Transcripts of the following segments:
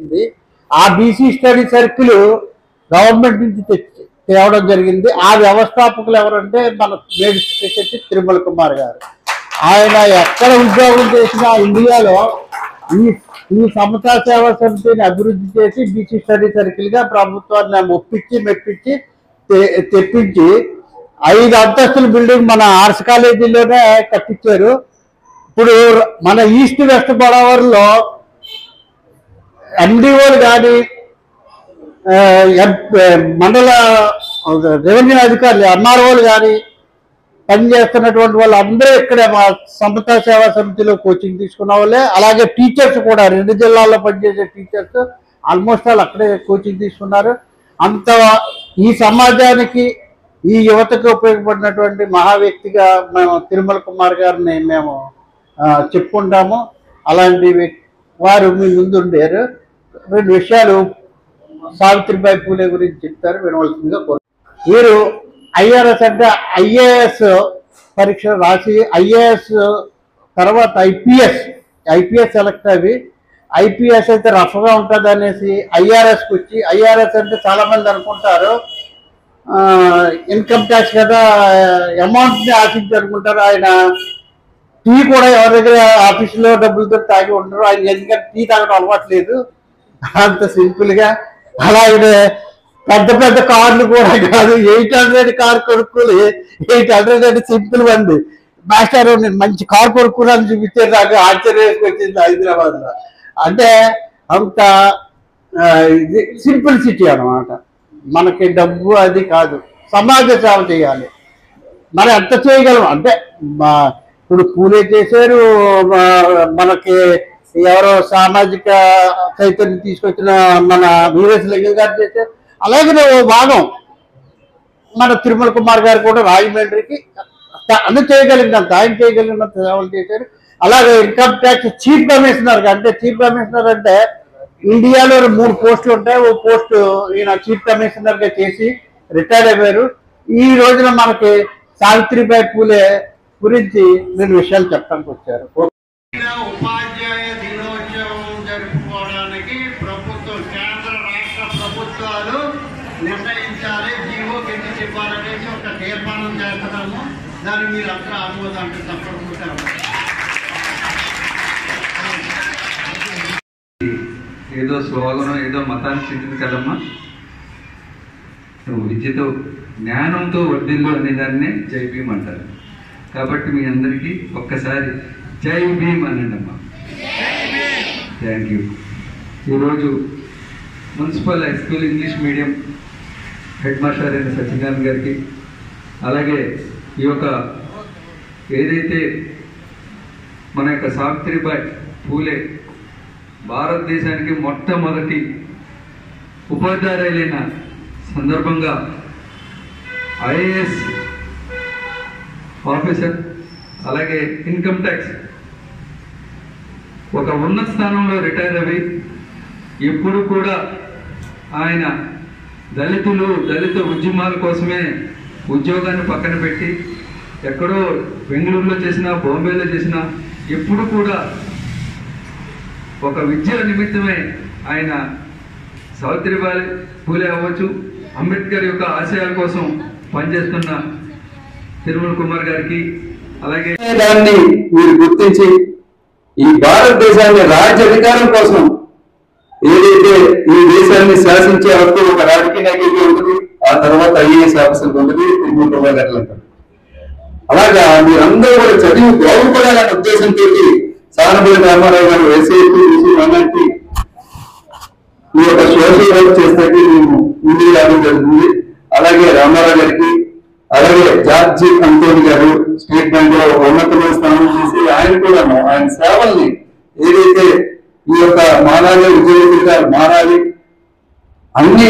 జరిగింది. ఆ BC study circle government నుంచి తేవడం జరిగింది. ఆ వ్యవస్థాపకులు ఎవరంటే మన మేడి సెక్రటరీ తిరుమల కుమార్ గారు. ఆయన ఎక్కడ ఉద్యోగం చేసినా ఇండియాలో ఈ సమతా సేవా సమితిని అభివృద్ధి చేసి బీసీ స్టడీ సర్కిల్గా ప్రభుత్వాన్ని ఒప్పించి మెప్పించి తెప్పించి 5 అంతస్తుల బిల్డింగ్ మన ఆర్ట్స్ కాలేజీలోనే కట్టించారు. ఇప్పుడు మన ఈస్ట్ వెస్ట్ గోదావరిలో ఎండిఓలు కానీ మండల రెవెన్యూ అధికారులు ఎంఆర్ఓలు కానీ పనిచేస్తున్నటువంటి వాళ్ళు అందరూ ఇక్కడే మా సమతా సేవా సమితిలో కోచింగ్ తీసుకున్న వాళ్ళే. అలాగే టీచర్స్ కూడా 2 జిల్లాల్లో పనిచేసే టీచర్స్ ఆల్మోస్ట్ వాళ్ళు అక్కడే కోచింగ్ తీసుకున్నారు. అంత ఈ సమాజానికి ఈ యువతకు ఉపయోగపడినటువంటి మహా వ్యక్తిగా మేము తిరుమల కుమార్ గారిని మేము చెప్పుకుంటాము. అలాంటి వారు మీ ముందుండారు. 2 విషయాలు సావిత్రిబాయి పూలే గురించి చెప్తారు, వినవలసిందిగా కోరుతారు. వీరు ఐఆర్ఎస్ అంటే ఐఏఎస్ పరీక్ష రాసి ఐఏఎస్ తర్వాత ఐపీఎస్ సెలెక్ట్ అవి ఐపీఎస్ అయితే రఫ్గా ఉంటుంది అనేసి ఐఆర్ఎస్కి వచ్చి, ఐఆర్ఎస్ అంటే చాలామంది అనుకుంటారు ఇన్కమ్ ట్యాక్స్ కదా అమౌంట్ని ఆశించి అనుకుంటారు. ఆయన టీ కూడా ఎవరి దగ్గర ఆఫీసులో డబ్బులతో తాగి ఉంటారు. ఆయన ఎందుకంటే టీ తాగడం అలవాట్లేదు, అంత సింపుల్గా. అలాగే పెద్ద పెద్ద కార్లు కూడా కాదు, 800 కార్ కొనుక్కోలు, 800 అంటే సింపుల్ బండి. మాస్టర్ నేను మంచి కార్ కొనుక్కున్నాను చూపించారు, నాకు ఆశ్చర్యం వచ్చింది హైదరాబాద్లో. అంటే అంత ఇది సింపుల్ సిటీ అన్నమాట. మనకి డబ్బు అది కాదు, సమాజ సేవ చేయాలి. మరి ఎంత చేయగలం అంటే ఇప్పుడు పూలే చేశారు, మనకి ఎవరో సామాజిక చైతన్యం తీసుకొచ్చిన మన వీరేశలింగం గారు చేశారు. అలాగే ఓ భాగం మన తిరుమల కుమార్ గారు కూడా రాజమండ్రికి అన్ని చేయగలిగినంత ఆయన చేయగలిగినంత సేవలు చేశారు. అలాగే ఇన్కమ్ ట్యాక్స్ చీఫ్ కమిషనర్ అంటే చీఫ్ కమిషనర్ అంటే ఇండియాలో 3 పోస్టులు ఉంటాయి. ఓ పోస్టు ఈయన చీఫ్ కమిషనర్గా చేసి రిటైర్ అయ్యారు. ఈ రోజున మనకి సావిత్రిబాయి పూలే గురించి 2 విషయాలు చెప్పడానికి వచ్చారు. ఉపాధ్యాయ దినోత్సవం జరుపుకోవడానికి ప్రభుత్వం కేంద్ర రాష్ట్ర ప్రభుత్వాలు నిర్ణయించాలి, జీవో కింద చెప్పాలనేసి ఒక తీర్మానం చేస్తున్నాము. దాన్ని మీరు అందరూ ఆమోదానికి తప్పడుకుంటారు. ఏదో స్లోగనం ఏదో మతానికి చెందింది కదమ్మా, విద్యతో జ్ఞానంతో వర్ధిల్లు అనే దాన్నే జై భీమ్ అంటారు. కాబట్టి మీ అందరికీ ఒక్కసారి జై భీమ్ అనండి అమ్మా. Thank you. ఈరోజు municipal high school English medium head master అయిన సత్యనారాయణ గారికి, అలాగే ఈ యొక్క ఏదైతే మన యొక్క సావిత్రిబాయి పూలే భారతదేశానికి మొట్టమొదటి ఉపాధ్యాయులైన సందర్భంగా ఐఏఎస్ ఆఫీసర్, అలాగే ఇన్కమ్ ట్యాక్స్ ఒక ఉన్నత స్థానంలో రిటైర్ అవి ఎప్పుడు కూడా ఆయన దళిత ఉద్యమాల కోసమే ఉద్యోగాన్ని పక్కన పెట్టి ఎక్కడో బెంగళూరులో చేసినా బాంబేలో చేసినా ఎప్పుడు కూడా ఒక విద్య నిమిత్తమే ఆయన సావిత్రిబాయి పూలే అవ్వచ్చు, అంబేద్కర్ యొక్క ఆశయాల కోసం పనిచేస్తున్న తిరుమల కుమార్ గారికి, అలాగే దాన్ని మీరు గుర్తించి ఈ భారతదేశాన్ని రాజ్యాధికారం కోసం ఏదైతే ఈ దేశాన్ని శాసించే హక్కు ఒక రాజకీయ నాయకుడికి ఉంటుంది, ఆ తర్వాత ఐఏఎస్ ఆఫీసర్కి ఉంటుంది, తిరుమల కుమార్ గారు అంటారు. అలాగా మీరందరూ కూడా చదివి బాగుపడాలనే ఉద్దేశంతో సానపల్లి రామారావు గారు ఎస్ఐటి అలాంటి ఈ యొక్క సోషల్ వర్క్ చేస్తే మేము ముందుకు రావడం జరుగుతుంది. అలాగే రామారావు గారికి, అలాగే జార్జి అంటోని గారు స్టేట్ బ్యాంక్ లో ఉన్నతమైన స్థానం చేసి ఆయన కూడా ఆయన సేవల్ని ఏదైతే ఈ యొక్క మారాలి ఉద్యోగులుగా మారాలి అన్ని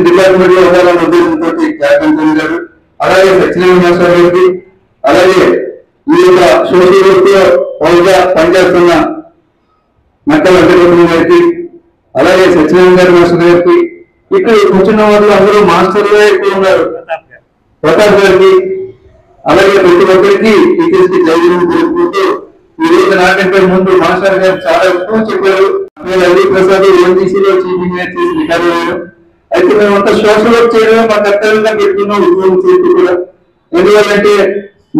డిపార్ట్మెంట్ లో ఉండాలన్న ఉద్దేశంతో జార్జి గారు, అలాగే సత్యనారాయణ మాస్టర్ గారికి, అలాగే ఈ యొక్క సోషల్ వర్క్ లో వాళ్ళగా పనిచేస్తున్న నక్కల వెంకటరమణ గారికి, అలాగే సత్యనారాయణ గారి మాస్టర్ గారికి, ఇక్కడ కూర్చున్న వాళ్ళు అందరూ మాస్టర్లే ఎక్కువ ఉన్నారు, ప్రతాప్ గారికి, అలాగే ప్రతి ఒక్కరికి టీచర్స్ కి జైలు తెలుపుకుంటూ ఈ రోజు నాకంటే ముందు మాస్టర్ గారు చాలా ఎక్కువ చెప్పారు. నేను రవి ప్రసాద్ ఓఎన్జీసీలో చీఫ్ ఇంజనీర్ చేసి రిటైర్ అయ్యాను. అయితే మేమంతా సోషల్ వర్క్ చేయడం మా కర్తవ్యంగా పెట్టుకున్నాం ఉద్యోగం చేసి కూడా. ఎందుకంటే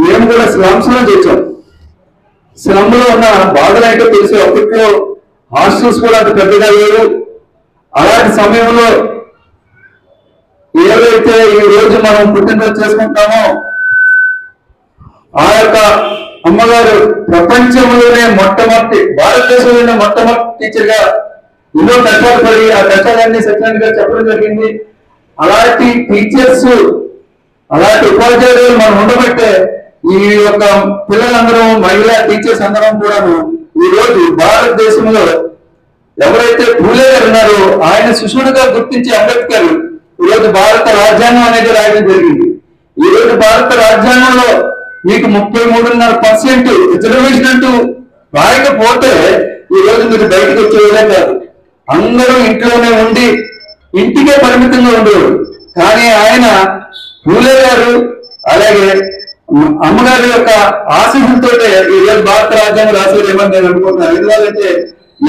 మేము కూడా స్లమ్స్ లో చేసాం. స్లమ్ లో ఉన్న బాధలు అయితే తెలిసి అప్పట్లో హాస్టల్స్ కూడా అంత పెద్దగా లేవు. అలాంటి సమయంలో ఏదైతే ఈ రోజు మనం పుట్టినరోజు చేసుకుంటామో ఆ యొక్క అమ్మగారు ప్రపంచంలోనే మొట్టమొదటి భారతదేశంలోనే మొట్టమొదటి టీచర్ గా ఎన్నో కష్టాలు పడి ఆ కష్టాలన్నీ సత్యాన్ని గారు చెప్పడం జరిగింది. అలాంటి టీచర్స్ అలాంటి ఉపాధ్యాయులు మనం ఉండబట్టే ఈ యొక్క పిల్లలందరూ మహిళా టీచర్స్ అందరం కూడాను ఈ రోజు భారతదేశంలో ఎవరైతే పూలే గారు ఉన్నారో ఆయన శిష్యుడిగా గుర్తించి అంబేద్కర్ ఈ రోజు భారత రాజ్యాంగం అనేది రాయడం జరిగింది. ఈ రోజు భారత రాజ్యాంగంలో మీకు 33.5% రిజర్వేషన్ అంటూ రాయకపోతే ఈ రోజు మీరు బయటకు వచ్చేదే కాదు. అందరూ ఇంట్లోనే ఉండి ఇంటికే పరిమితంగా ఉండేవారు. కానీ ఆయన పూలే గారు అలాగే అమ్మగారి యొక్క ఆశీస్సులతో ఈ రోజు భారత రాజ్యాంగం రాసేదేమని నేను అనుకుంటున్నాను. ఎందుకంటే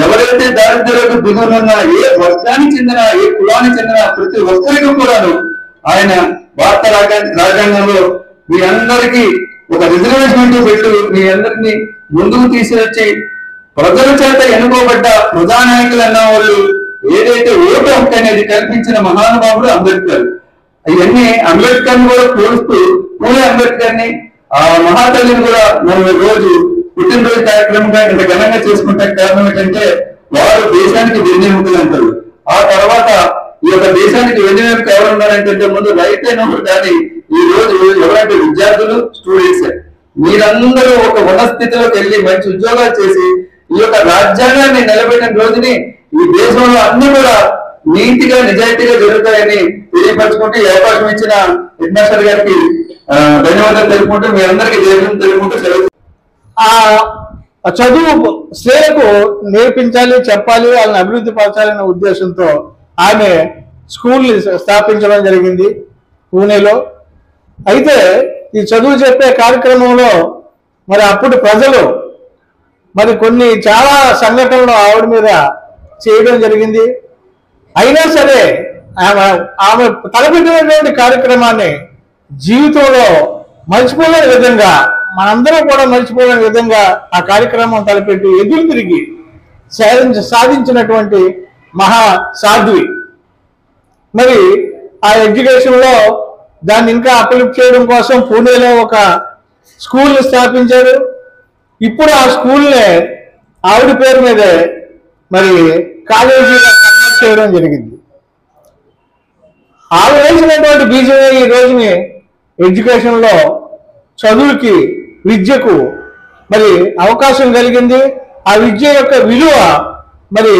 ఎవరైతే దారిద్ర్యకు దిగునున్న ఏ వర్గానికి చెందిన ఏ కులానికి చెందిన ప్రతి ఒక్కరికి కూడాను ఆయన భారత రాజ్యాంగంలో మీ అందరికీ ఒక రిజర్వేషన్ పెట్టి మీ అందరినీ ముందుకు తీసుకొచ్చి ప్రజల చేత ఎన్నుకోబడ్డ ప్రజానాయకులు అన్న వాళ్ళు ఏదైతే ఓటు హక్కు అనేది కల్పించిన మహానుభావుడు అంబేద్కర్. ఇవన్నీ అంబేద్కర్ కూడా పోలుస్తూ పూలే అంబేద్కర్ ని ఆ మహాతల్లిని కూడా మనం రోజు పుట్టినరోజు కార్యక్రమంగా ఇంత ఘనంగా చేసుకుంటే కారణం ఏంటంటే వారు దేశానికి వెన్నెముకలు అంటారు. ఆ తర్వాత ఈ యొక్క దేశానికి వెన్నెముక ఎవరు ఉన్నారంటే ముందు రైతే నోరు. కానీ ఈ రోజు ఎవరంటే విద్యార్థులు, స్టూడెంట్స్ మీరందరూ ఒక ఉన్నత స్థితిలోకి వెళ్ళి మంచి ఉద్యోగాలు చేసి ఈ యొక్క రాజ్యాంగాన్ని నిలబెట్టిన రోజుని ఈ దేశంలో అన్ని కూడా నీతిగా నిజాయితీగా జరుగుతాయని తెలియపరచుకుంటూ ఈ అవకాశం ఇచ్చిన హెడ్ మాస్టర్ గారికి ధన్యవాదాలు తెలుపుకుంటూ మీ అందరికీ జయం తెలుపుకుంటూ సెలవు. ఆ చదువు స్త్రీలకు నేర్పించాలి, చెప్పాలి, వాళ్ళని అభివృద్ధి పరచాలనే ఉద్దేశంతో ఆమె స్కూల్ని స్థాపించడం జరిగింది పూణేలో. అయితే ఈ చదువు చెప్పే కార్యక్రమంలో మరి అప్పుడు ప్రజలు మరి కొన్ని చాలా సంఘటనలు ఆవిడ మీద చేయడం జరిగింది. అయినా సరే ఆమె తలపెట్టినటువంటి కార్యక్రమాన్ని జీవితంలో మర్చిపోలేని విధంగా మనందరం కూడా మర్చిపోలేని విధంగా ఆ కార్యక్రమం తలపెట్టి ఎదురు తిరిగి సాధించినటువంటి మహా సాధ్వి. మరి ఆ ఎడ్యుకేషన్లో దాన్ని ఇంకా అప్లిఫ్ట్ చేయడం కోసం పూణేలో ఒక స్కూల్ని స్థాపించారు. ఇప్పుడు ఆ స్కూల్ని ఆవిడ పేరు మీదే మరి కాలేజీగా కన్వర్ట్ చేయడం జరిగింది. ఆవిడ వేసినటువంటి బీజమే ఈ రోజుని ఎడ్యుకేషన్లో చదువుకి, విద్యకు మరి అవకాశం కలిగింది. ఆ విద్య యొక్క విలువ మరి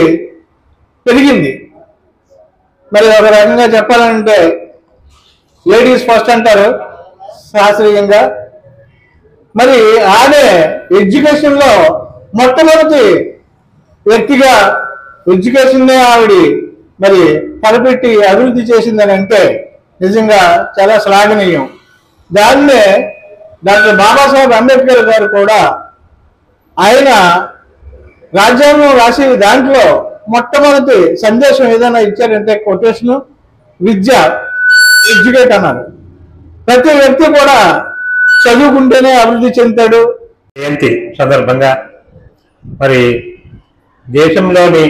పెరిగింది. మరి ఒక రకంగా చెప్పాలంటే లేడీస్ ఫస్ట్ అంటారు శాస్త్రీయంగా. మరి ఆమె ఎడ్యుకేషన్లో మొట్టమొదటి వ్యక్తిగా ఎడ్యుకేషన్నే ఆవిడ మరి తలపెట్టి అభివృద్ధి చేసిందని అంటే నిజంగా చాలా శ్లాఘనీయం. దాన్నే డాక్టర్ బాబాసాహెబ్ అంబేద్కర్ గారు కూడా ఆయన రాజ్యాంగం రాసి దాంట్లో మొట్టమొదటి సందేశం ఏదైనా ఇచ్చారంటే కొటేషను విద్య, ఎడ్యుకేట్ అన్నారు. ప్రతి వ్యక్తి కూడా చదువుకుంటేనే అభివృద్ధి చెందుతాడు. జయంతి సందర్భంగా మరి దేశంలోని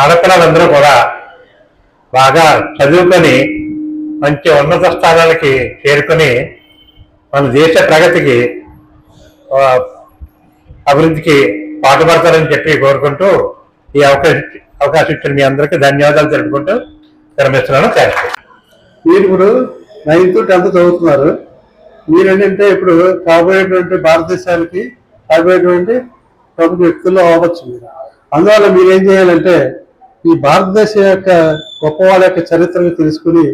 ఆడపిల్లలందరూ కూడా బాగా చదువుకొని మంచి ఉన్నత స్థానాలకి చేరుకొని మన దేశ ప్రగతికి అభివృద్ధికి పాటుపడతారని చెప్పి కోరుకుంటూ ఈ అవకాశం ఇచ్చిన మీ అందరికీ ధన్యవాదాలు తెలుపుకుంటూ విరమిస్తున్నాను. Thank you. మీరు ఇప్పుడు 9th 10th చదువుతున్నారు. మీరేంటంటే ఇప్పుడు కాబోయేటువంటి భారతదేశానికి కాబోయేటువంటి ప్రముఖ వ్యక్తుల్లో అవ్వచ్చు మీరు. అందువల్ల మీరేం చేయాలంటే ఈ భారతదేశం యొక్క గొప్ప వాళ్ళ యొక్క చరిత్రను తెలుసుకుని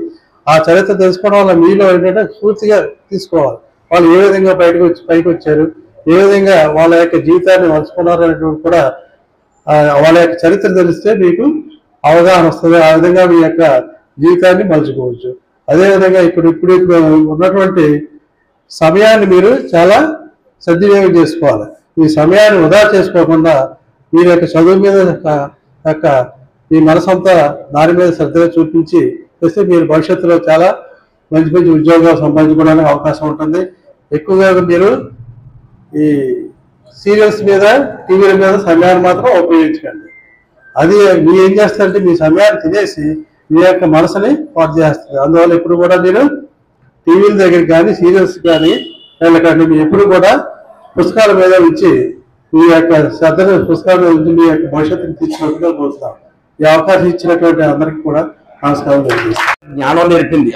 ఆ చరిత్ర తెలుసుకోవడం వల్ల మీలో ఏంటంటే పూర్తిగా తీసుకోవాలి. వాళ్ళు ఏ విధంగా పైకి వచ్చారు, ఏ విధంగా వాళ్ళ యొక్క జీవితాన్ని మలుచుకున్నారు అనేటువంటి కూడా వాళ్ళ యొక్క చరిత్ర తెలిస్తే మీకు అవగాహన వస్తుంది. ఆ విధంగా మీ యొక్క జీవితాన్ని మలుచుకోవచ్చు. అదేవిధంగా ఇప్పుడు ఉన్నటువంటి సమయాన్ని మీరు చాలా సద్వినియోగం చేసుకోవాలి. ఈ సమయాన్ని వృధా చేసుకోకుండా మీరు యొక్క చదువు మీద యొక్క ఈ మనసంతా దాని మీద శ్రద్ధగా చూపించి చేస్తే మీరు భవిష్యత్తులో చాలా మంచి మంచి ఉద్యోగాలు సంపాదించుకోవడానికి అవకాశం ఉంటుంది. ఎక్కువగా మీరు ఈ సీరియల్స్ మీద టీవీల మీద సమయాన్ని మాత్రం ఉపయోగించకండి. అది మీరు ఏం చేస్తారంటే మీ సమయాన్ని తినేసి మీ యొక్క మనసుని పాటు చేస్తుంది. అందువల్ల ఎప్పుడు కూడా మీరు టీవీల దగ్గర కానీ సీరియల్స్ కానీ వెళ్ళకండి. మీరు ఎప్పుడు కూడా పుస్తకాల మీద ఉంచి మీ యొక్క శ్రద్ధను పుస్తకాల మీద ఉంచి మీ యొక్క భవిష్యత్తుని తీర్చినట్టుగా కోరుతాం. ఈ అవకాశం ఇచ్చినటువంటి అందరికీ కూడా నమస్కారం తెలియజేస్తాం. జ్ఞానం నేర్పింది.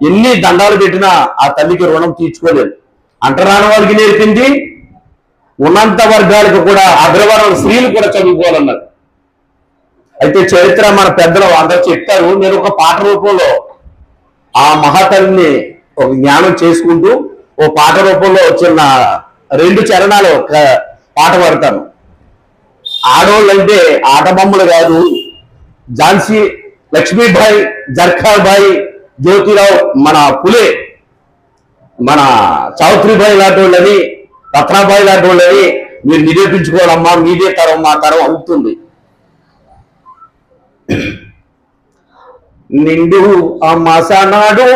ఎన్ని దండాలు పెట్టినా ఆ తల్లికి రుణం తీర్చుకోలేదు. అంటరాని వాళ్ళకి నేర్పింది, ఉన్నంత వర్గాలకు కూడా అగ్రవర్ణ స్త్రీలు కూడా చదువుకోవాలన్నారు. అయితే చరిత్ర మన పెద్దలు అందరూ చెప్తారు. నేను ఒక పాట రూపంలో ఆ మహాతల్లిని ఒక జ్ఞానం చేసుకుంటూ ఓ పాట రూపంలో చిన్న 2 చరణాలు పాట పాడతాను. ఆడోళ్ళంటే ఆట బొమ్మలు కాదు, ఝాన్సీ లక్ష్మీబాయి, జర్ఖాబాయి, జ్యోతిరావు, మన పులే, మన చౌత్రిబాయి లాంటి వాళ్ళని, రత్నాబాయి లాంటి వాళ్ళని మీరు నిరూపించుకోవాలమ్మా, మీదే తరం మా తరం అవుతుంది. నిండు అమ్మాసనాడు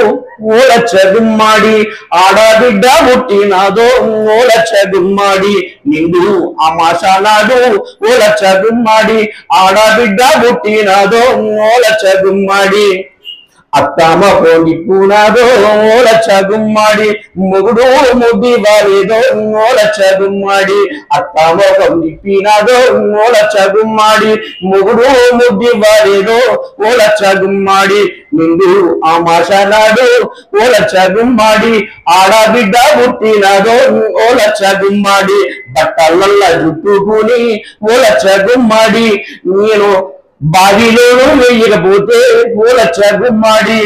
ఓలచ్చ గుమ్మాడి, ఆడబిడ్డ పుట్టినాదో ఓలచ్చ గుమ్మాడి. నిండు అమ్మాసనాడు ఓలచ్చ గుమ్మాడి, ఆడబిడ్డ పుట్టినాదో ఓలచ్చ గుమ్మాడి. అత్తమ్మ పోని పూనాదో ఓలచ్చ గుమ్మాడి, మొగుడు ముద్ది వారేదో ఓలచ్చ గుమ్మాడి. అత్తమ్మ పొంది పీనాదో ఓలచ్చ గుమ్మాడి, మొగుడు ముద్ది వారేదో ఓలచ్చ గుమ్మాడి. నిండు అమాసనాడు ఓలచ్చ గుమ్మాడి, ఆడబిడ్డ పుట్టినాదో ఓలచ్చ గుమ్మాడి. బట్టలల్ల జుట్టుకుని ఓలచ్చ గుమ్మాడి, నేను బావిలోనూ వేయకపోతే ఓలచ్చ గుమ్మాడి.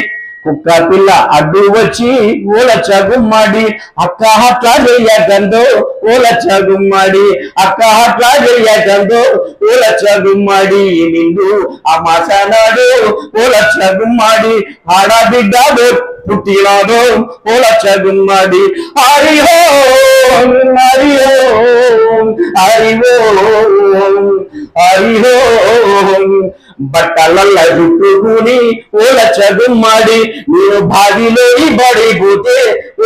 కుక్క పిల్ల అడ్డు వచ్చి ఓలచ్చ గుమ్మాడి, అక్క అట్లా చెయ్యకందో ఓలచ్చ గుమ్మాడి, అక్క అట్లా చెయ్యకందో ఓలచ్చ గుమ్మాడి. నిండు అమాసనాడు ఓలచ్చ గుమ్మాడి, ఆడబిడ్డ పుట్టినాడు ఓలచ్చ గుమ్మాడి. హరిహో హరిహో హరిహో హరిహో. బట్టలల్ల జుట్టుకుని ఓలచ్చ గుమ్మాడి, నేను బావిలోని పడిపోతే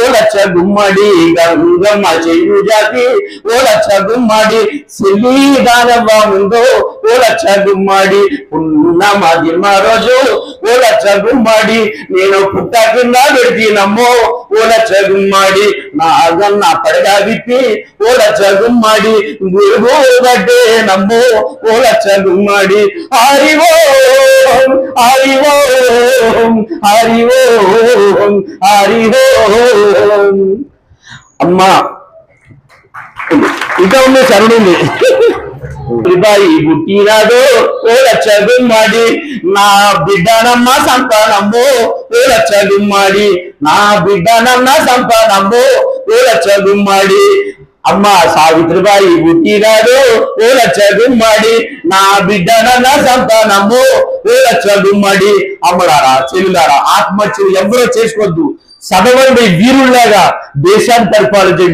ఓలచ్చ గుమ్మడి. గంగమ్మ చెయ్యి జాతి ఓలచ్చ గుమ్మడి, సిల్లి దానవ్వ ఉందో ఓలచ్చ గుమ్మడి. పున్నమది రోజు ఓలచ్చ గుమ్మడి, నేను పుట్ట కింద పెడితేనమ్మో ఓలచ్చ గుమ్మడి. నాగన్న పడగా విప్పి ఓలచ్చ గుమ్మడి, గురుగు గడ్డే నమ్మో ఓలచ్చ గుమ్మడి. హరివో హరివో హరివో హరివో. అమ్మా ఇంకా ఉంది, శరణుంది. బాయి పుట్టినాదో ఓలచ్చ గుమ్మాడి, నా బిడ్డనమ్మ సంతానమ్మో ఓలచ్చ గుమ్మాడి, నా బిడ్డనన్న సంతానమ్మో ఓలచ్చ గుమ్మాడి. అమ్మ సావిత్రిబాయి పుట్టినాడు ఓలచ్చ గుమ్మాడి, నా బిడ్డనన్న సంతానమ్మో ఓలచ్చ గుమ్మడి. అమ్మలారా చెల్లులారా, ఆత్మహత్యలు ఎవరో చేసుకోవద్దు. సగవండి వీరుల్లాగా దేశాన్ని పరిపాలించే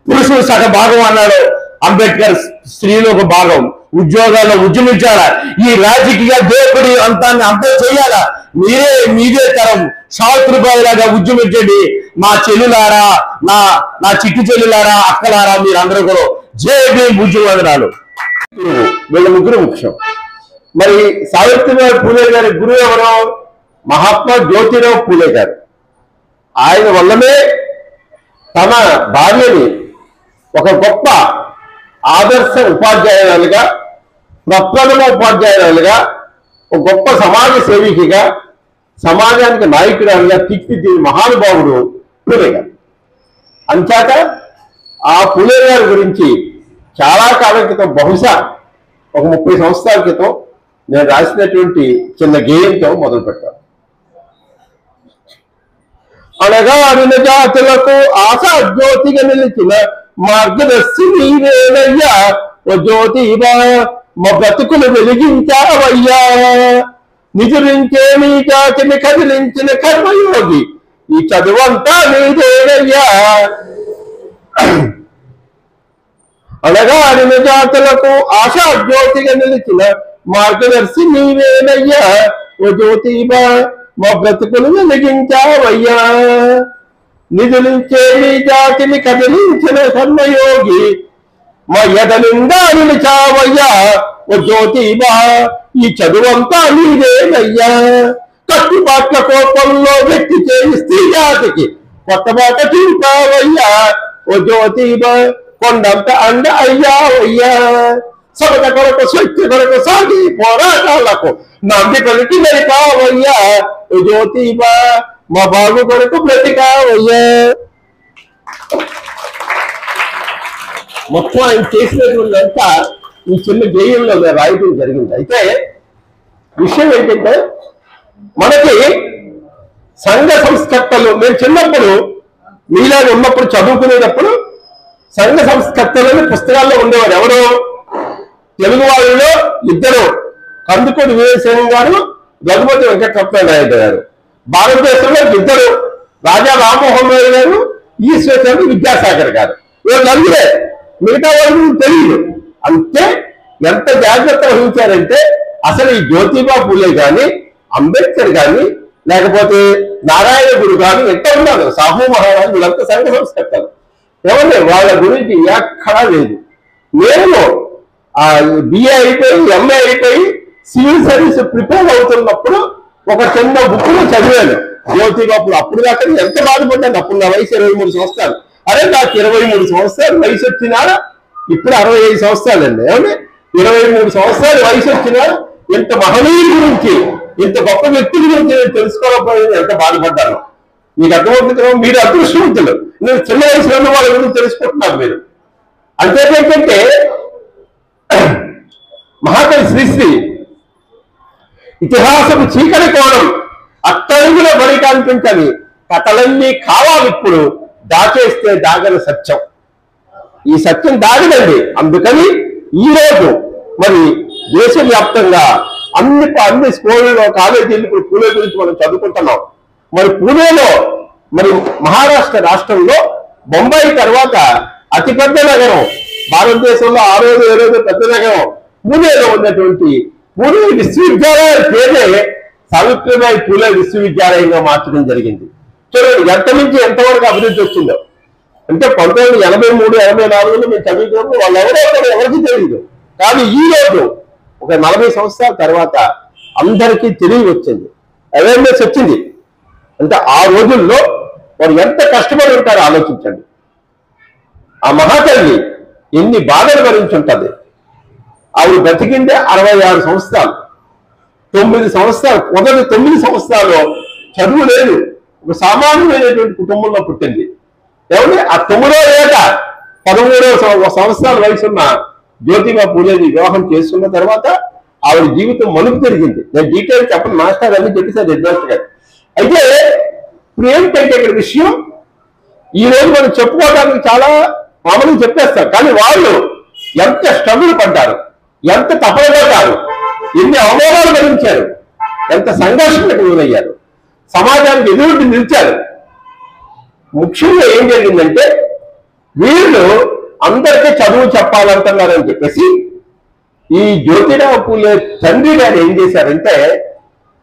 పురుషులు సగ భాగం అన్నాడు అంబేద్కర్, స్త్రీలు ఒక భాగం. ఉద్యోగాల్లో ఉద్యమించాలా, ఈ రాజకీయ దోపిడీ అంతా చేయాలా. మీదే తరం సావిత్రిబాయిలాగా ఉద్యమించండి. మా చెల్లులారా, నా చిట్టు చెల్లులారా, అక్కలారా, మీరందరూ కూడా జై భీమ్ ఉద్యమనాలు. వీళ్ళ ముగ్గురు ముఖ్యం. మరి సావిత్రిబాయి పూలే గారి గురువు ఎవరో మహాత్మా జ్యోతిరావు పూలే గారు. ఆయన వల్లనే తన భార్యని ఒక గొప్ప ఆదర్శ ఉపాధ్యాయురాలుగా, ప్రప్రథమ ఉపాధ్యాయురాలుగా, ఒక గొప్ప సమాజ సేవికగా, సమాజానికి నాయకురాలుగా తీర్చిదిద్దిన మహానుభావుడు పూలే గారు. అంచాక ఆ పూలే గారి గురించి చాలా కాలం క్రితం, బహుశా ఒక 30 సంవత్సరాల క్రితం నేను రాసినటువంటి చిన్న గేయంతో మొదలు పెట్టాను. అనగారిన జాతులకు ఆశా జ్యోతిగా నిలిచిన మార్గదర్శి నీవేనయ్యా, ఓ జ్యోతివా మా బ్రతుకులు వెలిగించావయ్యా. నిజరించే నీ జాతిని కదిలించిన కర్మయోగి ఈ చదువంతా నీదేనయ్యా. అణగారిన జాతులకు ఆశా జ్యోతిగా నిలిచిన మార్గదర్శి నీవేనయ్యా. ఓ జ్యోతిబా మా బ్రతుకులు వెలిగించావయ్యా. నిధులించే నీ జాతిని కదిలించిన కర్మయోగి మా ఎదలిందా నిలిచావయ్యా. ఓ జ్యోతిబా ఈ చదువంతా నీదేనయ్యా. కట్టుబాట్ల కోపంలో వ్యక్తి చేయి స్త్రీ జాతికి కొత్త బాట చూపావయ్యా. ఓ జ్యోతిబా కొండంత అండ అయ్యావయ్యా. సమత కొరకు శక్తి కొరకు సాగి పోరాటాలకు నంది కొరికి నరికావయ్యా. ఓ జ్యోతిబా మా బాగు కొరకు బ్రతికావయ్యా. మొత్తం ఆయన చేసినటువంటి అంతా ఈ చిన్న గేయంలో రాయడం జరిగింది. అయితే విషయం ఏంటంటే మనకి సంఘ సంస్కర్తలు, మేము చిన్నప్పుడు మీలాగా ఉన్నప్పుడు చదువుకునేటప్పుడు సంఘ సంస్కర్తలని పుస్తకాల్లో ఉండేవారు. ఎవరు? తెలుగు వాళ్ళలో ఇద్దరు, కందుకూరి వీరేశం గారు, రఘుపతి వెంకటరత్నారాయణ గారు. భారతదేశంలో ఇద్దరు, రాజా రామ్మోహన్ రావు గారు, ఈశ్వర్ విద్యాసాగర్ గారు. వీళ్ళు నలుగురే, మిగతా వాళ్ళు తెలియదు. అంతే ఎంత జాగ్రత్త వహించారంటే అసలు ఈ జ్యోతిబా పూలే కానీ, అంబేద్కర్ కానీ, లేకపోతే నారాయణ గురు కానీ ఎంత ఉన్నారు, సాహు మహారాజు, వీళ్ళంతా సంఘ సంస్కర్తలు. ఎవరు వాళ్ళ గురించి ఎక్కడా లేదు. నేను బిఏ అయిపోయి ఎంఏ అయిపోయి సివిల్ సర్వీస్ ప్రిపేర్ అవుతున్నప్పుడు ఒక చిన్న బుక్లో చదివాను జ్యోతిబా పూలే. అప్పుడు దాకా ఎంత బాధపడ్డాను. అప్పుడు నా వయసు 23 సంవత్సరాలు. అరే నాకు 23 సంవత్సరాలు వయసు వచ్చినా, ఇప్పుడు 65 సంవత్సరాలండి. ఏమంటే 23 సంవత్సరాలు వయసు వచ్చినా ఇంత మహనీయుల గురించి, ఇంత గొప్ప వ్యక్తి గురించి నేను తెలుసుకోకపోయింది ఎంత బాధపడ్డాను. మీకు అర్థమవుతుంది. మీరు అదృష్టవంతులు. నేను చిన్న వయసులో ఉన్న వాళ్ళ గురించి తెలుసుకుంటున్నారు మీరు. అంతేంటంటే మహాకవి శ్రీశ్రీ ఇతిహాసపు చీకటి కోణం అట్టడుగుల బడి కనిపించని కథలన్నీ కావాలిప్పుడు దాచేస్తే దాగని సత్యం. ఈ సత్యం దాగదండి. అందుకని ఈరోజు మరి దేశవ్యాప్తంగా అన్ని స్కూళ్ళలో, కాలేజీలు ఇప్పుడు పూలే గురించి మనం చదువుకుంటున్నాం. మరి పూణేలో, మరి మహారాష్ట్ర రాష్ట్రంలో బొంబాయి తర్వాత అతిపెద్ద నగరం భారతదేశంలో, ఆ రోజు ఏ రోజు పెద్ద నగరం పూణేలో ఉన్నటువంటి పూణే విశ్వవిద్యాలయం పేరే సావిత్రిబాయి పూలే విశ్వవిద్యాలయంగా మార్చడం జరిగింది. చూడండి ఎంత నుంచి ఎంతవరకు అభివృద్ధి వచ్చిందో. అంటే 1983, 84లో మేము చదువుకున్నప్పుడు వాళ్ళు ఎవరికి తెలియదు. కానీ ఈ రోజు ఒక 40 సంవత్సరాల తర్వాత అందరికీ తెలివి వచ్చింది, అవేర్నెస్ వచ్చింది. అంటే ఆ రోజుల్లో వారు ఎంత కష్టపడి ఉంటారో ఆలోచించండి. ఆ మహాతల్లి ఎన్ని బాధలు భరించి ఉంటుంది. ఆవిడ బ్రతికిందే 66 సంవత్సరాలు. 9 సంవత్సరాలు, మొదటి 9 సంవత్సరాలు చదువు లేదు. ఒక సామాన్యమైనటువంటి కుటుంబంలో పుట్టింది. ఏమంటే ఆ 9వ ఏట 13వ సంవత్సరాల వయసున్న జ్యోతిబా పూలేని వివాహం చేసుకున్న తర్వాత ఆవిడ జీవితం మలుపు తిరిగింది. నేను డీటెయిల్ చెప్పండి, మాస్టర్ అన్ని చెప్పేసారు హెడ్మాస్టర్ గారు. అయితే ఇప్పుడు ఏమిటంటే ఇక్కడ విషయం, ఈ రోజు మనం చెప్పుకోవడానికి చాలా మామూలుగా చెప్పేస్తారు. కానీ వాళ్ళు ఎంత స్ట్రగుల్ పడ్డారు, ఎంత తపన పడ్డారు, ఎన్ని అవమానాలు భరించారు, ఎంత సంఘర్షణకు గురయ్యారు, సమాజానికి ఎదురు నిలిచారు. ముఖ్యంగా ఏం జరిగిందంటే వీళ్ళు అందరికీ చదువు చెప్పాలంటున్నారని చెప్పేసి ఈ జ్యోతిరావు పూలే తండ్రి గారు ఏం చేశారంటే,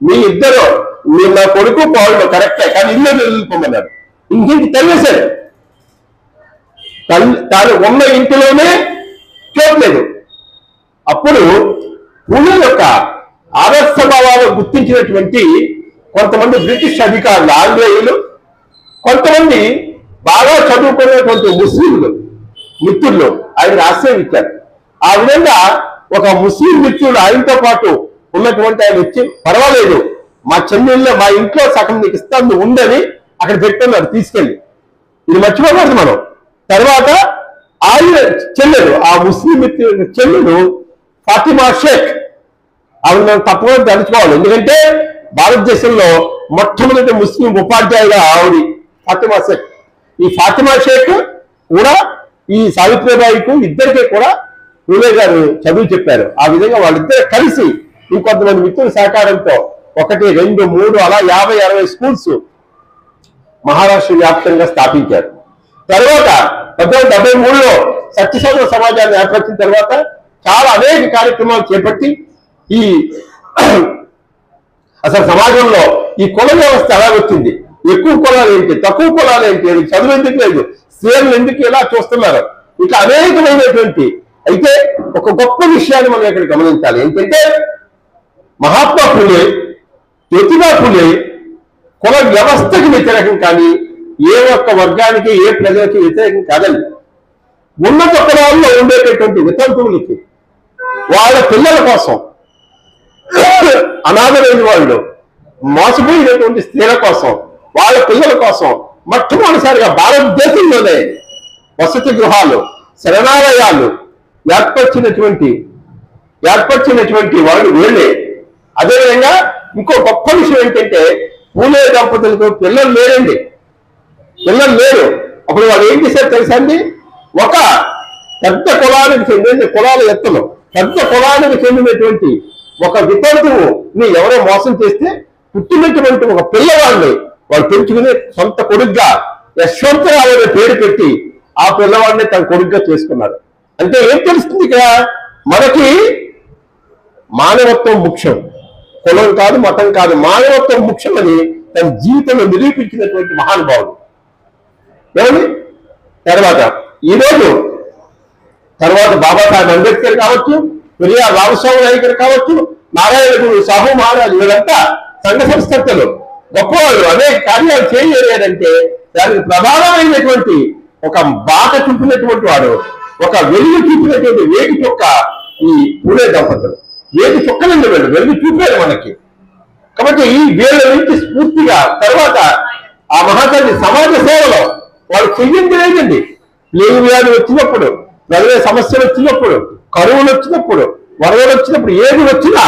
మీ ఇద్దరు, మీరు నా కొడుకు పావులు కరెక్టే కానీ ఇల్లు నిలుపుకోమన్నారు. ఇంటికి తరివేశారు. తాను ఉన్న ఇంటిలోనే చూడలేదు. అప్పుడు పూలే యొక్క ఆదర్శ భావాలను గుర్తించినటువంటి కొంతమంది బ్రిటిష్ అధికారులు, ఆంగ్లేయులు, కొంతమంది బాగా చదువుకునేటువంటి ముస్లింలు మిత్రులు ఆయన ఆశ్రయం ఇచ్చారు. ఆ విధంగా ఒక ముస్లిం మిత్రుడు ఆయనతో పాటు ఉన్నటువంటి ఆయన వచ్చి, పర్వాలేదు మా చెన్నెల్లో మా ఇంట్లో సగం నీకు ఇస్తాను ఉందని అక్కడ పెట్టుకున్నారు తీసుకెళ్ళి. ఇది మర్చిపోకూడదు మనం. తర్వాత ఆయన చెల్లెలు, ఆ ముస్లిం మిత్రుడు చెల్లెలు ఫాతిమా షేక్, ఆవిడ మనం తప్పకుండా తెలుసుకోవాలి. ఎందుకంటే భారతదేశంలో మొట్టమొదటి ముస్లిం ఉపాధ్యాయుగా ఆవిడ ఫాతిమా షేక్. ఈ ఫాతిమా షేక్ కూడా ఈ సావిత్రిబాయికు ఇద్దరికీ కూడా పూలే గారు చదువు చెప్పారు. ఆ విధంగా వాళ్ళిద్దరు కలిసి ఇంకొంతమంది మిత్రుల సహకారంతో 1, 2, 3 అలా 50, 60 స్కూల్స్ మహారాష్ట్ర వ్యాప్తంగా స్థాపించారు. తర్వాత 1973లో సత్యశోధన సమాజాన్ని ఏర్పరిచిన తర్వాత చాలా అనేక కార్యక్రమాలు చేపట్టి ఈ అసలు సమాజంలో ఈ కుల వ్యవస్థ ఎలా వచ్చింది, ఎక్కువ కులాలు ఏంటి, తక్కువ కులాలు ఏంటి, చదువు ఎందుకు లేదు, స్త్రీలను ఎందుకు ఎలా చూస్తున్నారు, ఇట్లా అనేకమైనటువంటి. అయితే ఒక గొప్ప విషయాన్ని మనం ఇక్కడ గమనించాలి. ఏంటంటే మహాత్మా ఫులే, జ్యోతిబా ఫులే కుల వ్యవస్థకి వ్యతిరేకం కానీ ఏ ఒక్క వర్గానికి ఏ ప్రజలకి వ్యతిరేకం కాదండి. ఉన్నత కులాల్లో ఉండేటటువంటి వితంతువులకి వాళ్ళ పిల్లల కోసం, అనాథమైన వాళ్ళు, మోసపోయినటువంటి స్త్రీల కోసం, వాళ్ళ పిల్లల కోసం మొట్టమొదటిసారిగా భారతదేశంలోనే వసతి గృహాలు, శరణాలయాలు ఏర్పరిచినటువంటి వాళ్ళు వీళ్ళే. అదేవిధంగా ఇంకో గొప్ప విషయం ఏంటంటే పూలే దంపతులకు పిల్లలు లేరండి, పిల్లలు లేరు. అప్పుడు వాళ్ళు ఏం చేశారు తెలుసా అండి, ఒక పెద్ద కులానికి చెందిన కులాల ఎత్తులు పెద్ద కులానికి చెందినటువంటి ఒక వితంతువుని ఎవరో మోసం చేస్తే పుట్టినటువంటి ఒక పిల్లవాడిని వాళ్ళు పెంచుకుని సొంత కొడుగ్గా యశ్వంతరావు అనే పేరు పెట్టి ఆ పిల్లవాడిని తన కొడుగ్గా చేసుకున్నారు. అంటే ఏం తెలుస్తుంది ఇక్కడ మనకి, మానవత్వం ముఖ్యం, కులం కాదు, మతం కాదు, మానవత్వం ముఖ్యం అని తన జీవితంలో నిరూపించినటువంటి మహానుభావుడు. ఏమండి తర్వాత బాబాసాహెబ్ అంబేద్కర్ కావచ్చు, పెరియార్ రామస్వామి నాయకర్ కావచ్చు, నారాయణ గురు, సాహు మహారాజు, వీళ్ళంతా సంఘ సంస్కర్తలు, గొప్పవాళ్ళు. అనేక కార్యాలు చేయలేదంటే దానికి ప్రధానమైనటువంటి ఒక బాట చూపినటువంటి వాడు, ఒక వెలుగు చూపినటువంటి వేగి చొక్క ఈ పూలే దంపతులు. వేగి చొక్కలండి వీళ్ళు, వెలుగు చూపారు మనకి. కాబట్టి ఈ వీళ్ళ నుంచి స్ఫూర్తిగా తర్వాత ఆ మహాతల్లి సమాజ సేవలో వాళ్ళు చెయ్యింది లేదండి. లేని వ్యాధి వచ్చినప్పుడు, ప్రజల సమస్యలు వచ్చినప్పుడు, కరువులు వచ్చినప్పుడు, వరదలు వచ్చినప్పుడు, ఏది వచ్చినా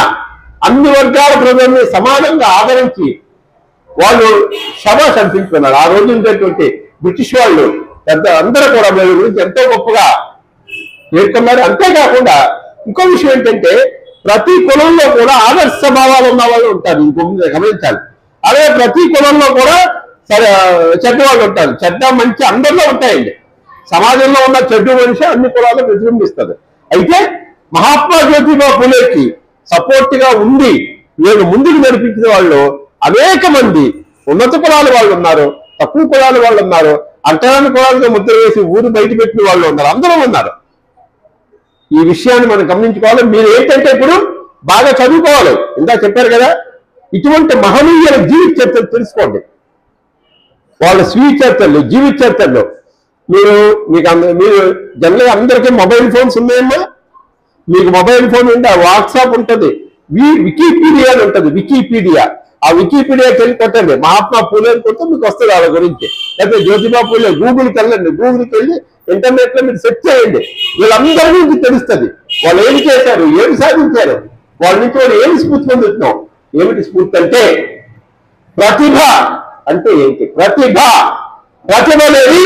అన్ని వర్గాల ప్రజల్ని సమానంగా ఆదరించి వాళ్ళు శభాష్ అనిపించుకున్నారు. ఆ రోజు ఉండేటువంటి బ్రిటిష్ వాళ్ళు అందరూ కూడా వీళ్ళ గురించి ఎంతో గొప్పగా పేర్కొన్నారు. అంతేకాకుండా ఇంకో విషయం ఏంటంటే ప్రతి కులంలో కూడా ఆదర్శ భావాలు ఉన్న వాళ్ళు ఉంటారు, ఇంకొక గమనించాలి. అలాగే ప్రతి కులంలో కూడా చెడ్డ వాళ్ళు ఉంటారు. చెడ్డ మంచి అందరిలో ఉంటాయండి. సమాజంలో ఉన్న చెడ్డు మనిషి అన్ని కులాలను ప్రతిబింబిస్తుంది. అయితే మహాత్మా జ్యోతిబా ఫులేకి సపోర్ట్ గా ఉండి వీళ్ళు ముందుకు నడిపించిన వాళ్ళు అనేక మంది ఉన్నత కులాల వాళ్ళు ఉన్నారు, తక్కువ కులాల వాళ్ళు ఉన్నారు, అంటరాని కులాలుగా ముద్ర వేసి ఊరు బయట పెట్టిన వాళ్ళు ఉన్నారు, అందరూ ఉన్నారు. ఈ విషయాన్ని మనం గమనించుకోవాలి. మీరు ఏంటంటే ఇప్పుడు బాగా చదువుకోవాలి. ఇందా చెప్పారు కదా, ఇటువంటి మహనీయుల జీవిత చరిత్రలు తెలుసుకోండి. వాళ్ళ స్వీయ చరిత్రలు, జీవిత చరిత్రలు. మీరు జనరల్గా అందరికీ మొబైల్ ఫోన్స్ ఉన్నాయమ్మా. మీకు మొబైల్ ఫోన్ ఉంటే వాట్సాప్ ఉంటుంది, వికీపీడియా అని ఉంటుంది, వికీపీడియా. ఆ వికీపీడియాకి వెళ్ళి కొట్టండి, మహాత్మా పూలే అని కొడితే మీకు వస్తుంది వాళ్ళ గురించి. లేకపోతే జ్యోతిబా పూలే గూగుల్కి వెళ్ళండి, గూగుల్కి వెళ్ళి ఇంటర్నెట్ లో మీరు సెర్చ్ చేయండి. వీళ్ళందరి గురించి తెలుస్తుంది. వాళ్ళు ఏం చేశారు, ఏమి సాధించారు, వాళ్ళ నుంచి వాళ్ళు ఏమి స్ఫూర్తి పొందుతున్నాం. ఏమిటి స్ఫూర్తి అంటే ప్రతిభ అంటే ఏంటి? ప్రతిభ అనేది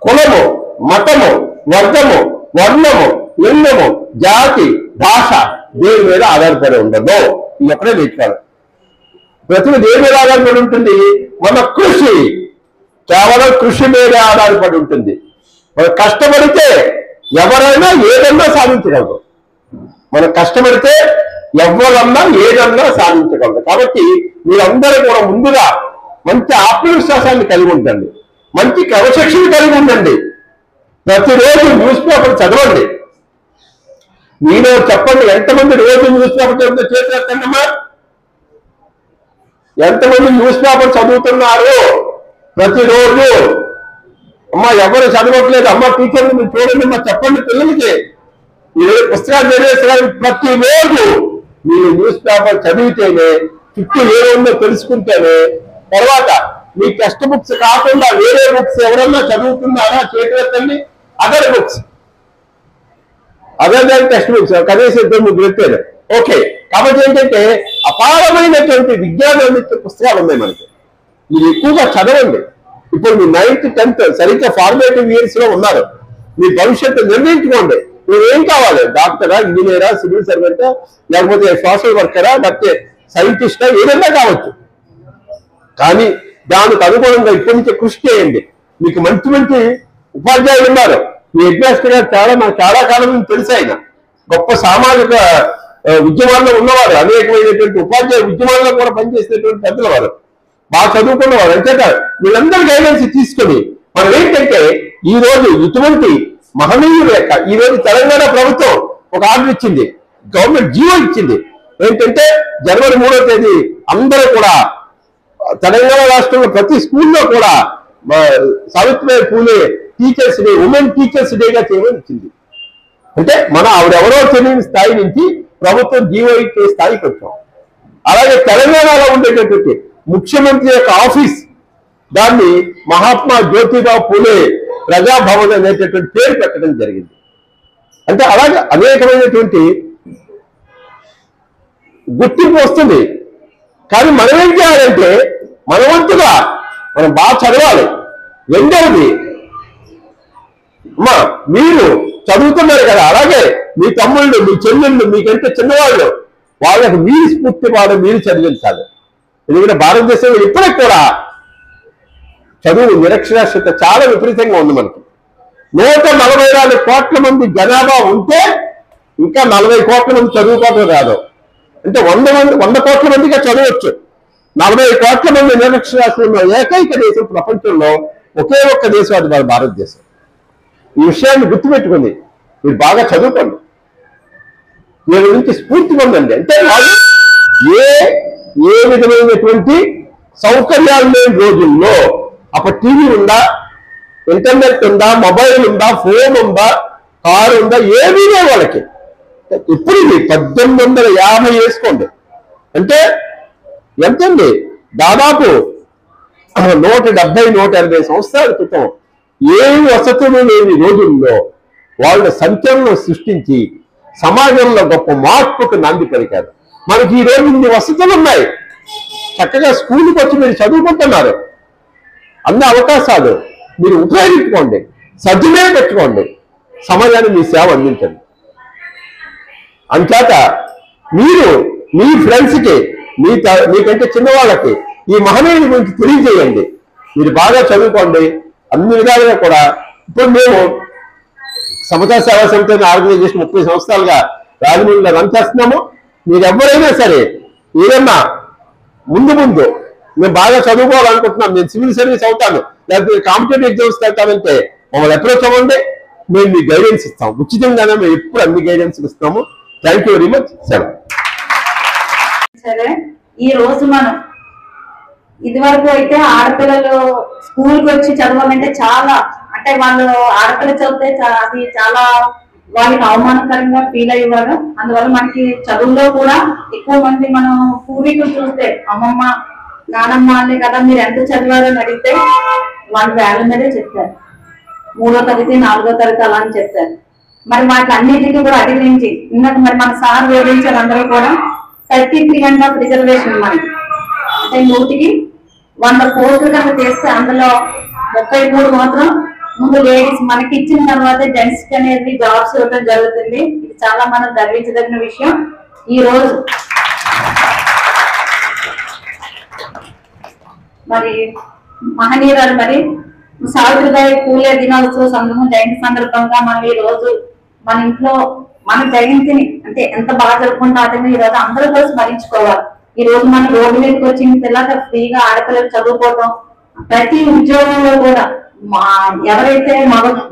కులము, మతము, వర్గము, వర్ణము, లింగము, జాతి, భాష దేని మీద ఆధారపడి ఉండదు. ఇది ఎక్కడే నేర్చుకోవాలి. ప్రతిభ దేని మీద ఆధారపడి ఉంటుంది? మన కృషి, కేవలం కృషి మీద ఆధారపడి ఉంటుంది. మనం కష్టపడితే ఎవరైనా ఏదన్నా సాధించగలరు. మనం కష్టపడితే ఎవరన్నా ఏదన్నా సాధించగలరు. కాబట్టి మీరందరూ కూడా ముందుగా మంచి ఆత్మవిశ్వాసాన్ని కలిగి ఉండండి, మంచి క్రమశిక్షణ కలిగి ఉండండి. ప్రతిరోజు న్యూస్ పేపర్ చదవండి. మీలో చెప్పండి, ఎంతమంది రోజు న్యూస్ పేపర్ చదివితే చేసేస్తానమ్మా? ఎంతమంది న్యూస్ పేపర్ చదువుతున్నారు ప్రతిరోజు? అమ్మా ఎవరు చదవట్లేదు, అమ్మ టీచర్లు మీరు చూడండి, అమ్మా చెప్పండి పిల్లలకి. మీరు పుస్తకాలు చదివేసారు. ప్రతిరోజు మీరు న్యూస్ పేపర్ చదివితేనే, చుట్టూ ఏముందో తెలుసుకుంటేనే, తర్వాత మీ టెక్స్ట్ బుక్స్ కాకుండా వేరే బుక్స్ ఎవరన్నా చదువుతున్నారా చేతివెత్తండి. Other books, other than text books కనీసం 2-3 పెట్టారు. ఓకే. కాబట్టి ఏంటంటే అపారమైనటువంటి విజ్ఞానం అందించే పుస్తకాలు ఉన్నాయి మనకి. మీరు ఎక్కువగా చదవండి. ఇప్పుడు మీ 9th, 10th సరిగ్గా ఫార్మేటివ్ ఇయర్స్ లో ఉన్నారు. మీ భవిష్యత్తు నిర్ణయించుకోండి. మీరు ఏం కావాలి? డాక్టరా, ఇంజనీరా, సివిల్ సర్వెంటా, లేకపోతే సోషల్ వర్కరా, లేకపోతే సైంటిస్టా, ఏదైనా కావచ్చు. కానీ దానికి అనుగుణంగా ఇప్పటి నుంచే కృషి చేయండి. మీకు మంచి మంచి ఉపాధ్యాయులు ఉన్నారు. మీ హెడ్ మాస్టర్ గారు మనకు చాలా కాలం నుంచి తెలుసు. ఆయన గొప్ప సామాజిక ఉద్యమాల్లో ఉన్నవారు, అనేకమైనటువంటి ఉపాధ్యాయ ఉద్యమాల్లో కూడా పనిచేసినటువంటి పెద్దల వారు, బాగా చదువుకున్నవారు. అంతేకా వీళ్ళందరూ గైడెన్స్ తీసుకొని మనం ఏంటంటే ఈ రోజు ఇటువంటి మహనీయుల యొక్క ఈ రోజు తెలంగాణ ప్రభుత్వం ఒక ఆర్డర్ ఇచ్చింది, గవర్నమెంట్ జీవో ఇచ్చింది. ఏంటంటే జనవరి 3వ తేదీ అందరూ కూడా తెలంగాణ రాష్ట్రంలో ప్రతి స్కూల్లో కూడా Savitribai Phule teachers day, women teachers డేగా చేయమని ఇచ్చింది. అంటే మనం ఆవిడెవరో తెలియని స్థాయి నుంచి ప్రభుత్వం జీవో ఇచ్చే స్థాయికి వచ్చాం. అలాగే తెలంగాణలో ఉండేటటువంటి ముఖ్యమంత్రి యొక్క ఆఫీస్ దాన్ని మహాత్మా జ్యోతిబా పూలే ప్రజాభవన్ అనేటటువంటి పేరు పెట్టడం జరిగింది. అంటే అలాగే అనేకమైనటువంటి గుర్తింపు వస్తుంది. కానీ మనం ఏం చేయాలంటే మన వంతుగా మనం బాగా చదవాలి. రెండవది అమ్మా, మీరు చదువుతున్నారు కదా, అలాగే మీ తమ్ముళ్ళు మీ చెల్లెళ్ళు మీకంటే చిన్నవాళ్ళు వాళ్ళకి మీరు స్ఫూర్తి వాడు మీరు చదివించాలి. ఎందుకంటే భారతదేశంలో ఇప్పటికి కూడా చదువు నిరక్షరాస్యత చాలా విపరీతంగా ఉంది. మనకి 144 కోట్ల మంది జనాభా ఉంటే ఇంకా 40 కోట్ల మంది చదువుకోవడం రాదు. అంటే 100 కోట్ల మందిగా చదవచ్చు. 40 కోట్ల మంది నిరక్షరాస్యులు ఉన్న ఏకైక దేశం ప్రపంచంలో ఒకే ఒక్క దేశం, అది మన భారతదేశం. ఈ విషయాన్ని గుర్తుపెట్టుకుంది మీరు బాగా చదువుకోండి, వీళ్ళ నుంచి స్ఫూర్తి పొందండి. అంటే వాళ్ళు ఏ విధమైనటువంటి సౌకర్యాలు లేని రోజుల్లో అప్పుడు టీవీ ఉందా, ఇంటర్నెట్ ఉందా, మొబైల్ ఉందా, ఫోన్ ఉందా, కారు ఉందా, ఏమీ లేవు వాళ్ళకి. ఇప్పుడు ఇది 1850 వేసుకోండి, అంటే ఎంతండి, దాదాపు 170-180 సంవత్సరాల క్రితం ఏమి వసతులు లేని రోజుల్లో వాళ్ళు సంచలనం సృష్టించి సమాజంలో గొప్ప మార్పుకు నాంది పలికారు. మనకి ఈ రోజు ఇన్ని వసతులు ఉన్నాయి, చక్కగా స్కూల్కి వచ్చి మీరు చదువుకుంటున్నారు. అన్ని అవకాశాలు మీరు ఉపయోగించుకోండి, సద్వినియోగపెట్టుకోండి, సమాజాన్ని మీ సేవ అందించండి. అంచేత మీరు మీ ఫ్రెండ్స్కి మీకంటే చిన్నవాళ్ళకి ఈ మహనీయుని గురించి తెలియజేయండి. మీరు బాగా చదువుకోండి. అన్ని విధాలుగా కూడా ఇప్పుడు మేము సమతా సేవా సమితి ఆర్గనైజేషన్ 30 సంవత్సరాలుగా రాజమండ్రిలో రన్ చేస్తున్నాము. మీరు ఎవరైనా సరే ఏదన్నా ముందు మేము బాగా చదువుకోవాలనుకుంటున్నాం, నేను సివిల్ సర్వీస్ అవుతాను, లేకపోతే కాంపిటేటివ్ ఎగ్జామ్స్ వెళ్తానంటే మమ్మల్ని అప్రోచ్ అవ్వండి, మేము మీకు గైడెన్స్ ఇస్తాం. ఉచితంగానే మేము ఎప్పుడు అన్ని గైడెన్స్ ఇస్తాము. Thank you very much. సరే, ఈ రోజు మనం ఇదివరకు అయితే ఆడపిల్లలు స్కూల్కి వచ్చి చదవాలంటే చాలా, అంటే వాళ్ళు ఆడపిల్ల చదివితే అది చాలా వాళ్ళకి అవమానకరంగా ఫీల్ అయ్యేవారు. అందువల్ల మనకి చదువులో కూడా ఎక్కువ మంది మనం పూర్వీకులు చూస్తే అమ్మమ్మ నానమ్మ అనే కదా మీరు ఎంత చదివారు అని అడిగితే వాళ్ళు వేల మీదే చెప్తారు. 3వ తరగతి 4వ తరగతి అలా అని చెప్తారు. మరి వాటి అన్నిటికీ కూడా అధిగమించి ఇందాక మరి మన సార్ వివరించారు అందరూ కూడా 33% రిజర్వేషన్ మనకి, అంటే 100కి 100 పోస్టులు కనుక చేస్తే అందులో 33 మాత్రం ముందు లేడీస్ మనకి ఇచ్చిన తర్వాత జెంట్స్ కి అనేది జాబ్స్ ఇవ్వడం జరుగుతుంది. ఇది చాలా మనం గర్వించదగిన విషయం. ఈ రోజు మరి మహనీయురాలు మరి సావిత్రిబాయి పూలే దినోత్సవ జయంతి సందర్భంగా మనం ఈ రోజు మన ఇంట్లో మన జయంతిని అంటే ఎంత బాగా జరుపుకుంటామో ఈ రోజు అందరూ కూడా స్మరించుకోవాలి. ఈ రోజు మన రోడ్డు మీదకి వచ్చి పిల్లలు ఫ్రీగా ఆడపిల్లలు చదువుకోవడం, ప్రతి ఉద్యోగంలో కూడా ఎవరైతే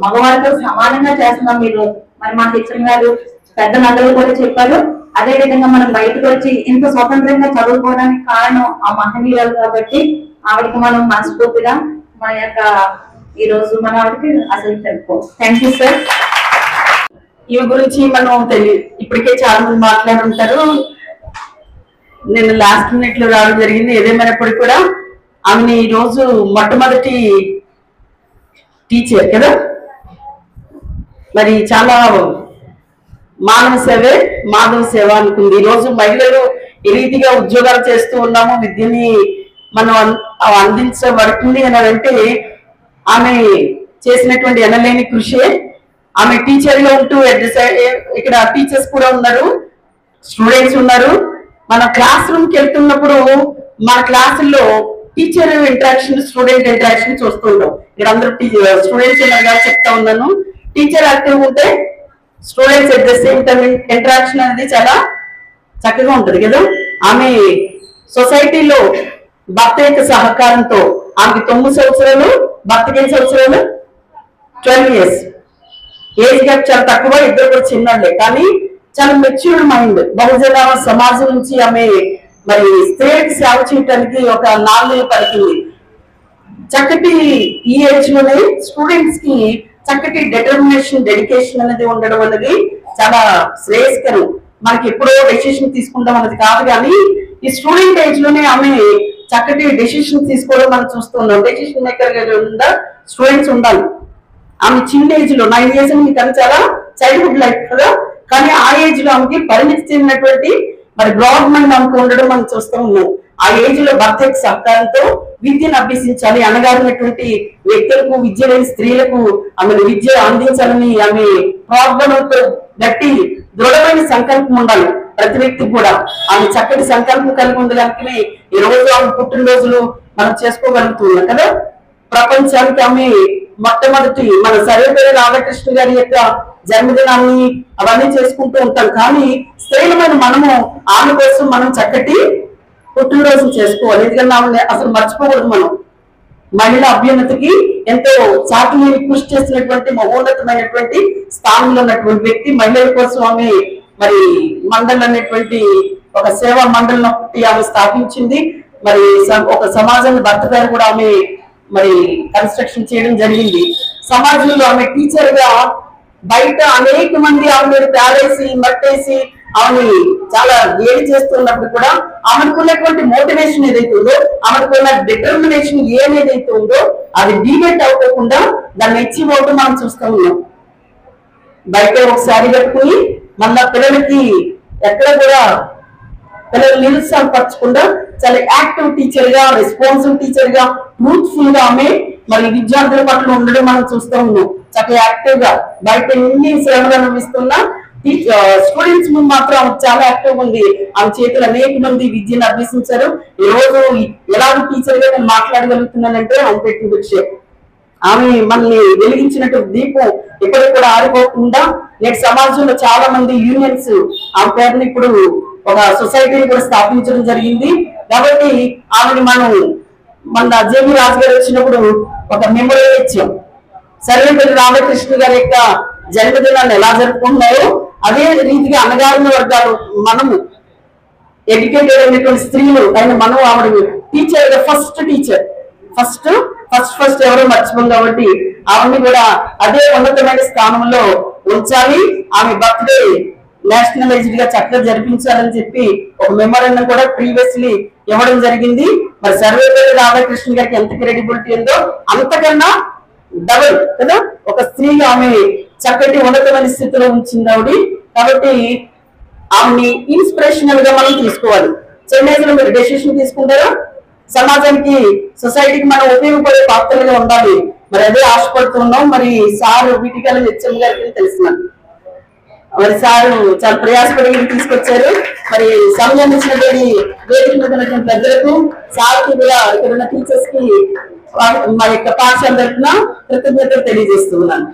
మగవారితో సమానంగా చేస్తున్నాం ఈ రోజు. మరి మా టీచర్ గారు పెద్దలందరూ కూడా చెప్పారు. అదే విధంగా మనం బయటకు వచ్చి ఇంత స్వతంత్రంగా చదువుకోవడానికి కారణం ఆ మహనీయులు కాబట్టి ఆవిడకి మనం మనస్ఫూర్తిగా మన యొక్క ఈ రోజు మన ఆవిడకి అసలు తెలుపు. Thank you sir. ఈమె గురించి మనం ఇప్పటికే చాలా మంది మాట్లాడుంటారు. నేను లాస్ట్ మినిట్ లో రావడం జరిగింది. ఏదేమైనప్పటికీ కూడా ఆమెని ఈ రోజు మొట్టమొదటి టీచర్ కదా, మరి చాలా మానవ సేవే మాధవ సేవ అనుకుంది. ఈ రోజు మహిళలు ఏ రీతిగా ఉద్యోగాలు చేస్తూ ఉన్నాము, విద్యని మనం అందించబడుతుంది అని అంటే ఆమె చేసినటువంటి ఎనలేని కృషి. ఆమె టీచర్ గా ఉంటూ ఇక్కడ టీచర్స్ కూడా ఉన్నారు, స్టూడెంట్స్ ఉన్నారు. మన క్లాస్ రూమ్ కి వెళ్తున్నప్పుడు మన క్లాసుల్లో టీచర్ ఇంటరాక్షన్ స్టూడెంట్ ఇంటరాక్షన్ చూస్తుంటాం. ఇక్కడ అందరూ స్టూడెంట్స్ ఉన్నారుగా చెప్తా ఉన్నాను. టీచర్ యాక్టివ్ ఉంటే students at the same time interaction అనేది చాలా చక్కగా ఉంటది కదా. ఆమె సొసైటీలో భర్త యొక్క సహకారంతో ఆమెకి 9 సంవత్సరాలు, భర్తకి 8 సంవత్సరాలు, 12 years ఏజ్ గ్యాప్ చాలా తక్కువ, ఇద్దరు కూడా చిన్నోళ్ళే. కానీ చాలా మెచ్యూర్డ్ మైండ్. బహుజన సమాజం నుంచి ఆమె మరి స్త్రీలకు సేవ చేయడానికి ఒక 4 నెలలు పడుతుంది. చక్కటి ఈ ఏజ్ లోనే స్టూడెంట్స్ కి చక్కటి డెటర్మినేషన్, డెడికేషన్ అనేది ఉండడం అనేది చాలా శ్రేయస్కరం. మనకి ఎప్పుడో డెసిషన్ తీసుకుంటాం అనేది కాదు, కానీ ఈ స్టూడెంట్ ఏజ్ లోనే ఆమె చక్కటి డెసిషన్ తీసుకోవడం మనం చూస్తున్నాం. డెసిషన్ మేకర్ గా స్టూడెంట్స్ ఉండాలి. ఆమె చిన్న ఏజ్ లో 9 years మీకు అని చాలా చైల్డ్హుడ్ లైఫ్ కదా, కానీ ఆ ఏజ్ లో ఆమెకి పరిమితి చెందినటువంటి మరి బ్రాడ్ మైండ్ ఆమెకు ఉండడం మనం చూస్తూ ఉన్నాం. ఆ ఏజ్ లో భర్త యొక్క సహకారంతో విద్యను అభ్యసించాలి, అనగారినటువంటి వ్యక్తులకు, విద్య లేని స్త్రీలకు ఆమె విద్య అందించాలని ఆమె ప్రార్థనతో గట్టి దృఢమైన సంకల్పం ఉండాలి ప్రతి వ్యక్తికి కూడా. ఆమె చక్కటి సంకల్పం కలిగి ఉండడానికి ఈ రోజు ఆమె పుట్టినరోజులు మనం చేసుకోగలుగుతున్నాం కదా. ప్రపంచానికి ఆమె మొట్టమొదటి మన సర్వేపల్లి రాధాకృష్ణ గారి యొక్క జన్మదినాన్ని అవన్నీ చేసుకుంటూ ఉంటాం. కానీ స్త్రీలమైన మనము ఆమె కోసం మనం చక్కటి పుట్టినరోజు చేసుకోవాలి. ఎందుకంటే ఆమె అసలు మర్చిపోకూడదు. మనం మహిళా అభ్యున్నతికి ఎంతో చాటులేని కృషి చేసినటువంటి మహోన్నతమైనటువంటి స్థానంలో ఉన్నటువంటి వ్యక్తి. మహిళల కోసం ఆమె మరి మండలి అనేటువంటి ఒక సేవా మండలిని ఒకటి ఆమె స్థాపించింది. మరి ఒక సమాజాన్ని భర్త పేరు కూడా ఆమె మరి కన్స్ట్రక్షన్ చేయడం జరిగింది. సమాజంలో ఆమె టీచర్ గా బయట అనేక మంది ఆమె మీద పేరేసి మట్టేసి ఆమె చాలా వేడి చేస్తున్నప్పుడు కూడా ఆమెకున్నటువంటి మోటివేషన్ ఏదైతే ఉందో, ఆమెకున్న డిటర్మినేషన్ ఏదైతే ఉందో అది డివేట్ అవ్వకుండా దాన్ని అచీవ్ అవడం మనం చూస్తూ ఉన్నాం. బయట ఒక శారీ కట్టుకుని మళ్ళా పిల్లలకి ఎక్కడ కూడా పిల్లలు నిరుత్సాహపరచకుండా చాలా యాక్టివ్ టీచర్ గా, రెస్పాన్సిబుల్ టీచర్ గా, ట్రూత్ఫుల్ గా ఆమె మరి విద్యార్థుల పట్ల ఉండడం మనం చూస్తూ ఉన్నాం. చక్కగా యాక్టివ్ గా బయట ఎన్ని శ్రమలు అనుభవిస్తున్నా స్టూడెంట్స్ ముందు మాత్రం ఆమె చాలా యాక్టివ్ ఉంది. ఆమె చేతులు అనేక మంది విద్యను అభ్యసించారు. ఈ రోజు ఎలాంటి టీచర్ గా నేను మాట్లాడగలుగుతున్నానంటే ఆమె పెట్టిన విషయం. ఆమె మనల్ని వెలిగించినట్టు దీపం ఇప్పటికి కూడా ఆరిపోకుండా నేటి సమాజంలో చాలా మంది యూనియన్స్ ఆమె పేరుని ఇప్పుడు ఒక సొసైటీని కూడా స్థాపించడం జరిగింది. కాబట్టి ఆమెను మనం మన జేబీ రాజు గారు వచ్చినప్పుడు ఒక మెమోరియల్ ఇచ్చాం. సర్వేపల్లి రాధాకృష్ణ గారి యొక్క జన్మదినాన్ని ఎలా జరుపుకుంటున్నారో అదే రీతిగా అన్నగారిన వర్గాలు మనము ఎడ్యుకేటెడ్ అయినటువంటి స్త్రీలు అయిన మనం ఆవిడ టీచర్ ఫస్ట్ టీచర్ ఫస్ట్ ఎవరో మర్చిపోం కాబట్టి ఆవిడని కూడా అదే ఉన్నతమైన స్థానంలో ఉంచాలి. ఆమె బర్త్డే నేషనలైజ్డ్ గా చక్కగా జరిపించాలని చెప్పి ఒక మెమోరాండం కూడా ప్రీవియస్లీ ఇవ్వడం జరిగింది. మరి సర్వేపల్లి రాధాకృష్ణ గారికి ఎంత క్రెడిబిలిటీ ఉందో అంతకన్నా డబుల్ కదా ఒక స్త్రీగా ఆమె చక్కటి ఉన్నతమైన స్థితిలో ఉంచింది ఆవిడ. కాబట్టి ఆమెని ఇన్స్పిరేషనల్ గా మనం తీసుకోవాలి. చెన్నైలో మీరు డెసిషన్ తీసుకుంటారా, సమాజానికి సొసైటీకి మనం ఉపయోగపడే పాత్రలుగా ఉండాలి. మరి అదే ఆశపడుతున్నాం. మరి సార్ వీటికల్ హెచ్ఎం గారికి తెలిసినాను. మరి సార్ చాలా ప్రయాసపడి తీసుకొచ్చారు. మరి సమయం ఇచ్చినటువంటి వేదిక మీద ఉన్నటువంటి పెద్దలకు, సార్కి కూడా ఇక్కడ ఉన్న టీచర్స్ కి మా యొక్క పాఠశాల తరఫున కృతజ్ఞతలు తెలియజేస్తున్నాను.